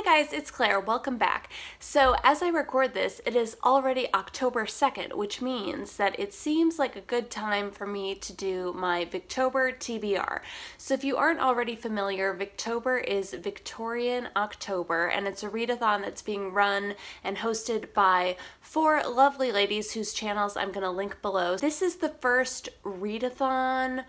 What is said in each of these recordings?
guys, it's Claire. Welcome back. So as I record this, it is already October 2nd, which means that it seems like a good time for me to do my Victober TBR. So if you aren't already familiar, Victober is Victorian October, and it's a readathon that's being run and hosted by 4 lovely ladies whose channels I'm going to link below. This is the first readathon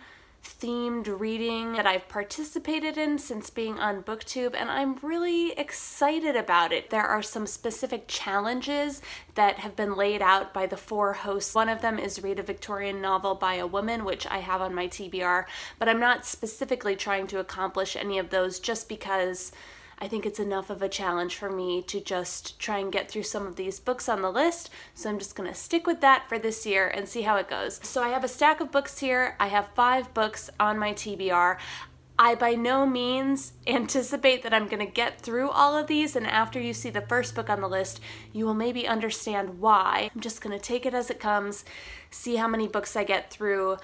themed reading that I've participated in since being on BookTube, and I'm really excited about it. There are some specific challenges that have been laid out by the 4 hosts. One of them is read a Victorian novel by a woman, which I have on my TBR, but I'm not specifically trying to accomplish any of those just because I think it's enough of a challenge for me to just try and get through some of these books on the list, so I'm just gonna stick with that for this year and see how it goes. So I have a stack of books here. I have 5 books on my TBR. I by no means anticipate that I'm gonna get through all of these, and after you see the first book on the list, you will maybe understand why. I'm just gonna take it as it comes, see how many books I get through.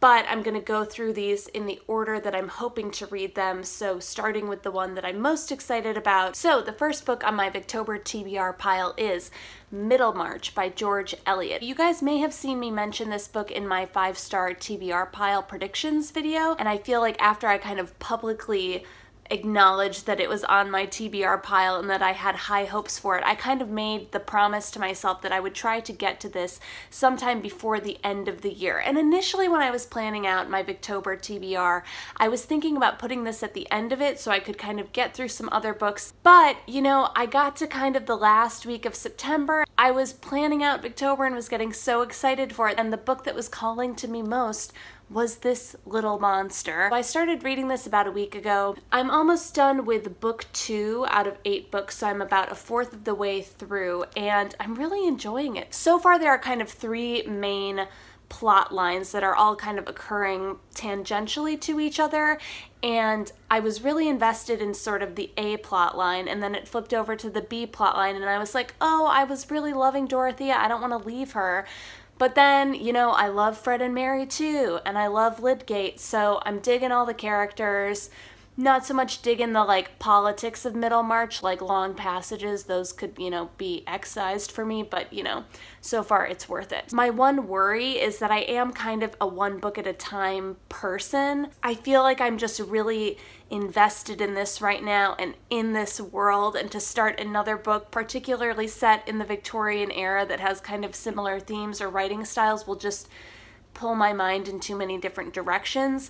But I'm going to go through these in the order that I'm hoping to read them, so starting with the one that I'm most excited about. So the first book on my Victober TBR pile is Middlemarch by George Eliot. You guys may have seen me mention this book in my 5-star TBR pile predictions video, and I feel like after I kind of publicly acknowledged that it was on my TBR pile and that I had high hopes for it, I kind of made the promise to myself that I would try to get to this sometime before the end of the year. And initially when I was planning out my Victober TBR, I was thinking about putting this at the end of it so I could kind of get through some other books. But, you know, I got to kind of the last week of September. I was planning out Victober and was getting so excited for it, and the book that was calling to me most was this little monster. I started reading this about a week ago. I'm almost done with book 2 out of 8 books, so I'm about a fourth of the way through, and I'm really enjoying it. So far there are kind of 3 main plot lines that are all kind of occurring tangentially to each other, and I was really invested in sort of the A plot line, and then it flipped over to the B plot line, and I was like, oh, I was really loving Dorothea, I don't want to leave her. But then, you know, I love Fred and Mary too, and I love Lydgate, so I'm digging all the characters. Not so much digging the, like, politics of Middlemarch, like long passages. Those could, you know, be excised for me, but, you know, so far it's worth it. My one worry is that I am kind of a one book at a time person. I feel like I'm just really invested in this right now and in this world, and to start another book, particularly set in the Victorian era that has kind of similar themes or writing styles, will just pull my mind in too many different directions.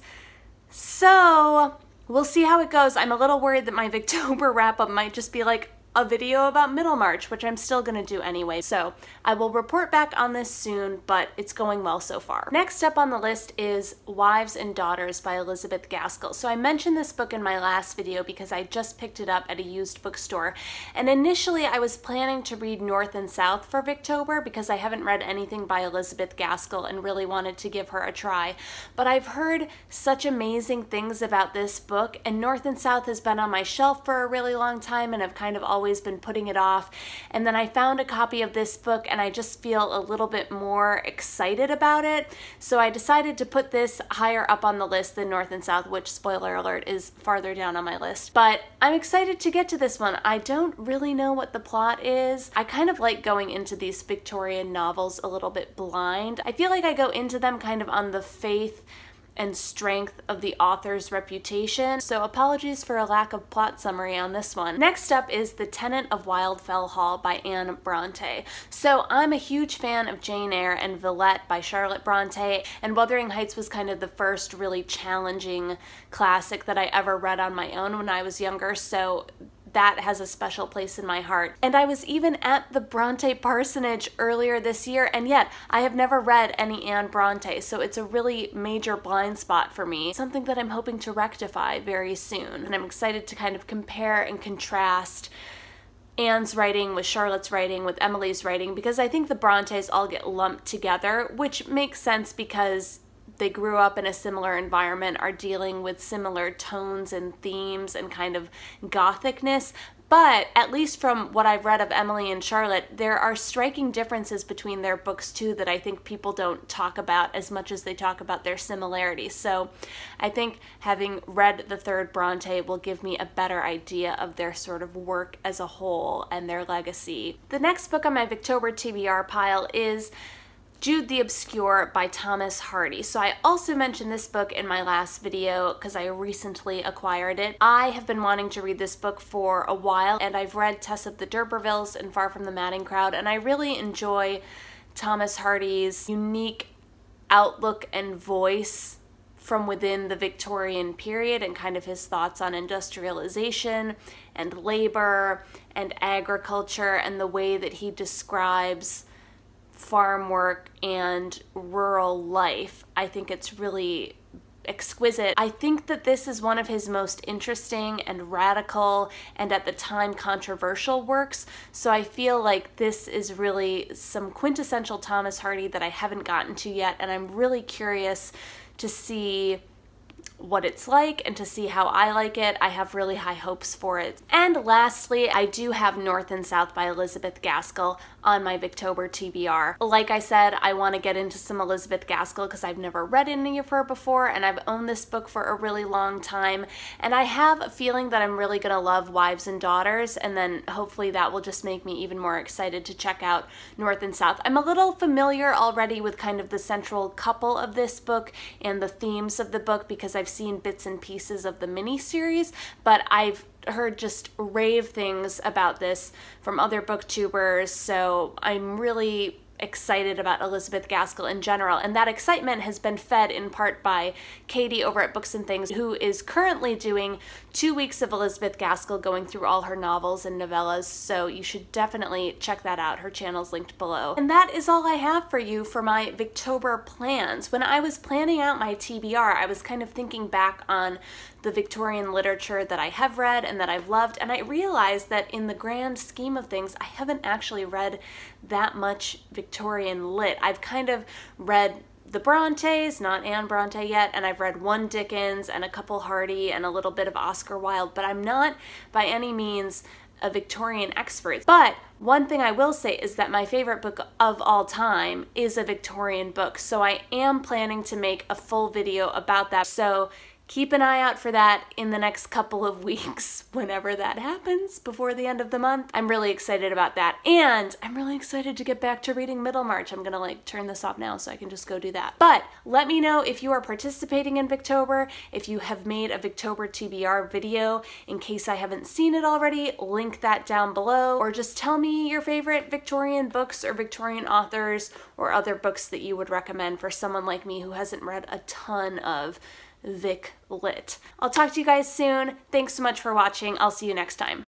So we'll see how it goes. I'm a little worried that my Victober wrap-up might just be like a video about Middlemarch, which I'm still gonna do anyway. So I will report back on this soon, but it's going well so far. Next up on the list is Wives and Daughters by Elizabeth Gaskell. So I mentioned this book in my last video because I just picked it up at a used bookstore. And initially I was planning to read North and South for Victober because I haven't read anything by Elizabeth Gaskell and really wanted to give her a try. But I've heard such amazing things about this book, and North and South has been on my shelf for a really long time, and I've kind of always been putting it off. And then I found a copy of this book and I just feel a little bit more excited about it. So I decided to put this higher up on the list than North and South, which, spoiler alert, is farther down on my list. But I'm excited to get to this one. I don't really know what the plot is. I kind of like going into these Victorian novels a little bit blind. I feel like I go into them kind of on the faith and strength of the author's reputation, so apologies for a lack of plot summary on this one. Next up is The Tenant of Wildfell Hall by Anne Brontë. So I'm a huge fan of Jane Eyre and Villette by Charlotte Brontë, and Wuthering Heights was kind of the first really challenging classic that I ever read on my own when I was younger, so that has a special place in my heart. And I was even at the Brontë parsonage earlier this year, and yet I have never read any Anne Brontë, so it's a really major blind spot for me, something that I'm hoping to rectify very soon. And I'm excited to kind of compare and contrast Anne's writing with Charlotte's writing with Emily's writing, because I think the Brontës all get lumped together, which makes sense because they grew up in a similar environment, are dealing with similar tones and themes and kind of gothicness. But at least from what I've read of Emily and Charlotte, there are striking differences between their books too that I think people don't talk about as much as they talk about their similarities. So I think having read the third Brontë will give me a better idea of their sort of work as a whole and their legacy. The next book on my Victober TBR pile is Jude the Obscure by Thomas Hardy. So I also mentioned this book in my last video because I recently acquired it. I have been wanting to read this book for a while, and I've read Tess of the D'Urbervilles and Far from the Madding Crowd, and I really enjoy Thomas Hardy's unique outlook and voice from within the Victorian period and kind of his thoughts on industrialization and labor and agriculture and the way that he describes farm work and rural life. I think it's really exquisite. I think that this is one of his most interesting and radical and at the time controversial works, so I feel like this is really some quintessential Thomas Hardy that I haven't gotten to yet, and I'm really curious to see what it's like and to see how I like it. I have really high hopes for it. And lastly, I do have North and South by Elizabeth Gaskell on my Victober TBR. Like I said, I want to get into some Elizabeth Gaskell because I've never read any of her before, and I've owned this book for a really long time, and I have a feeling that I'm really gonna love Wives and Daughters, and then hopefully that will just make me even more excited to check out North and South. I'm a little familiar already with kind of the central couple of this book and the themes of the book because I've seen bits and pieces of the miniseries, but I've heard just rave things about this from other booktubers, so I'm really excited about Elizabeth Gaskell in general, and that excitement has been fed in part by Katie over at Books and Things, who is currently doing 2 weeks of Elizabeth Gaskell going through all her novels and novellas, so you should definitely check that out. Her channel's linked below. And that is all I have for you for my Victober plans. When I was planning out my TBR, I was kind of thinking back on the Victorian literature that I have read and that I've loved, and I realized that in the grand scheme of things, I haven't actually read that much Victorian lit. I've kind of read the Brontes, not Anne Brontë yet, and I've read one Dickens and a couple Hardy and a little bit of Oscar Wilde, but I'm not by any means a Victorian expert. But one thing I will say is that my favorite book of all time is a Victorian book, so I am planning to make a full video about that. So keep an eye out for that in the next couple of weeks, whenever that happens, before the end of the month. I'm really excited about that, and I'm really excited to get back to reading Middlemarch. I'm gonna like turn this off now so I can just go do that. But let me know if you are participating in Victober, if you have made a Victober TBR video, in case I haven't seen it already, link that down below, or just tell me your favorite Victorian books or Victorian authors or other books that you would recommend for someone like me who hasn't read a ton of Vic lit. I'll talk to you guys soon. Thanks so much for watching. I'll see you next time.